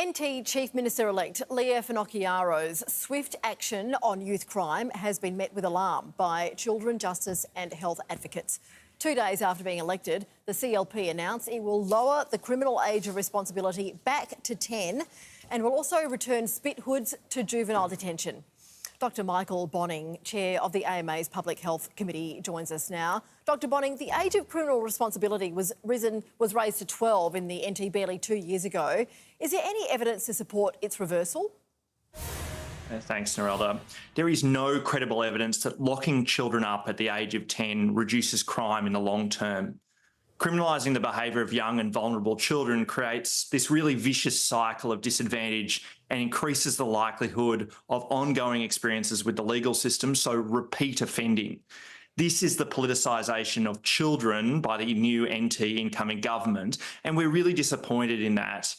NT Chief Minister-elect Lia Finocchiaro's swift action on youth crime has been met with alarm by children, justice and health advocates. 2 days after being elected, the CLP announced it will lower the criminal age of responsibility back to 10 and will also return spit hoods to juvenile detention. Dr Michael Bonning, Chair of the AMA's Public Health Committee, joins us now. Dr Bonning, the age of criminal responsibility was raised to 12 in the NT barely 2 years ago. Is there any evidence to support its reversal? Thanks, Narelda. There is no credible evidence that locking children up at the age of 10 reduces crime in the long term. Criminalising the behaviour of young and vulnerable children creates this really vicious cycle of disadvantage and increases the likelihood of ongoing experiences with the legal system, so repeat offending. This is the politicisation of children by the new NT incoming government, and we're really disappointed in that.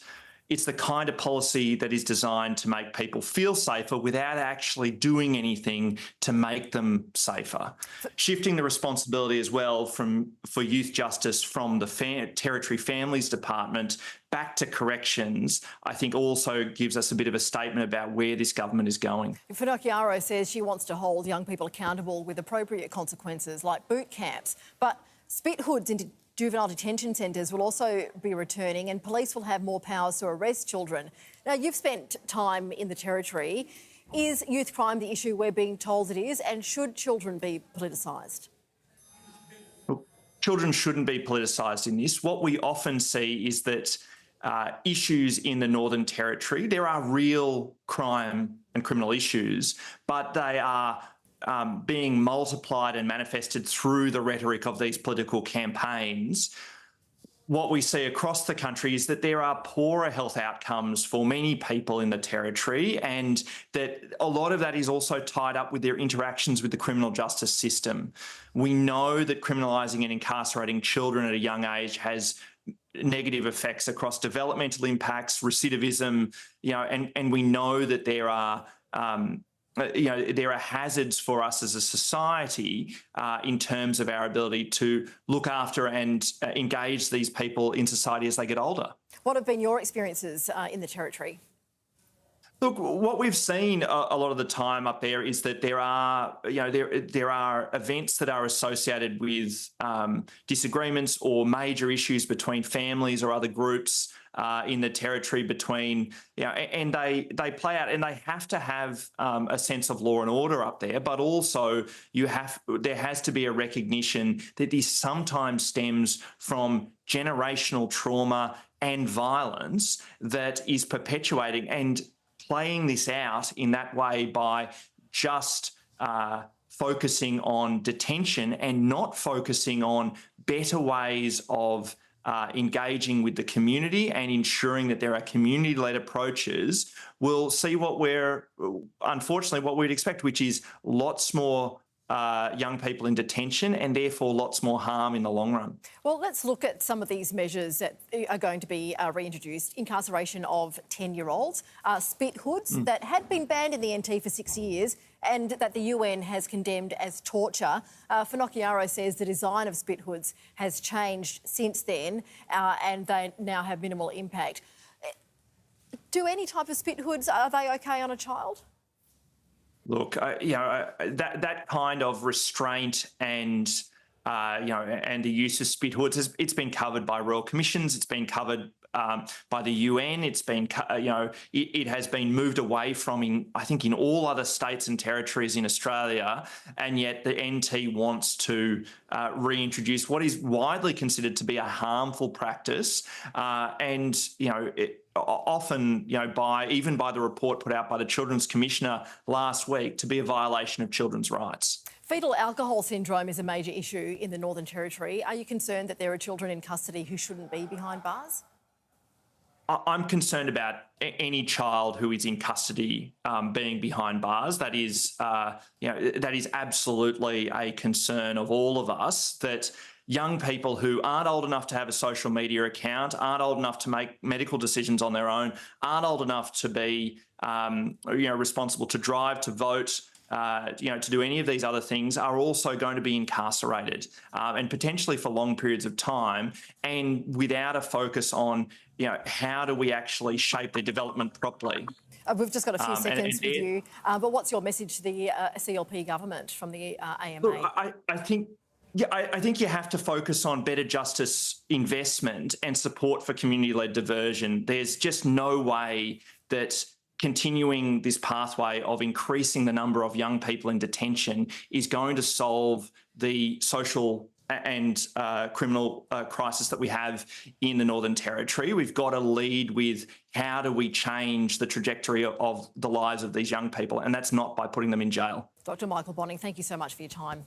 It's the kind of policy that is designed to make people feel safer without actually doing anything to make them safer. Shifting the responsibility as well for youth justice from the Territory Families Department back to corrections, I think also gives us a bit of a statement about where this government is going. Finocchiaro says she wants to hold young people accountable with appropriate consequences like boot camps, but spit hoods into juvenile detention centres will also be returning and police will have more powers to arrest children. Now, you've spent time in the Territory. Is youth crime the issue we're being told it is, and should children be politicised? Children shouldn't be politicised in this. What we often see is that issues in the Northern Territory, there are real crime and criminal issues, but they are being multiplied and manifested through the rhetoric of these political campaigns. What we see across the country is that there are poorer health outcomes for many people in the Territory, and that a lot of that is also tied up with their interactions with the criminal justice system. We know that criminalising and incarcerating children at a young age has negative effects across developmental impacts, recidivism, and we know that there are there are hazards for us as a society in terms of our ability to look after and engage these people in society as they get older. What have been your experiences in the Territory? Look, what we've seen a lot of the time up there is that there are events that are associated with disagreements or major issues between families or other groups in the Territory and they play out, and they have to have a sense of law and order up there, but also there has to be a recognition that this sometimes stems from generational trauma and violence that is perpetuating and playing this out in that way by just focusing on detention and not focusing on better ways of engaging with the community and ensuring that there are community-led approaches, we'll see unfortunately, what we'd expect, which is lots more young people in detention and therefore lots more harm in the long run. Well, let's look at some of these measures that are going to be reintroduced. Incarceration of 10-year-olds, spit hoods that had been banned in the NT for 6 years and that the UN has condemned as torture. Finocchiaro says the design of spit hoods has changed since then and they now have minimal impact. Do any type of spit hoods, are they okay on a child? Look, that kind of restraint and the use of spit hoods, it's been covered by royal commissions. It's been covered by the UN. It's been, it has been moved away from, I think, in all other states and territories in Australia, and yet the NT wants to reintroduce what is widely considered to be a harmful practice, often, even by the report put out by the Children's Commissioner last week, to be a violation of children's rights. Fetal alcohol syndrome is a major issue in the Northern Territory. Are you concerned that there are children in custody who shouldn't be behind bars? I'm concerned about any child who is in custody being behind bars. That is absolutely a concern of all of us, that young people who aren't old enough to have a social media account, aren't old enough to make medical decisions on their own, aren't old enough to be responsible to drive, to vote, to do any of these other things, are also going to be incarcerated and potentially for long periods of time, and without a focus on how do we actually shape their development properly? We've just got a few seconds with you, but what's your message to the CLP government from the AMA? Look, I think. Yeah, I think you have to focus on better justice investment and support for community-led diversion. There's just no way that continuing this pathway of increasing the number of young people in detention is going to solve the social and criminal crisis that we have in the Northern Territory. We've got to lead with how do we change the trajectory of the lives of these young people, and that's not by putting them in jail. Dr. Michael Bonning, thank you so much for your time.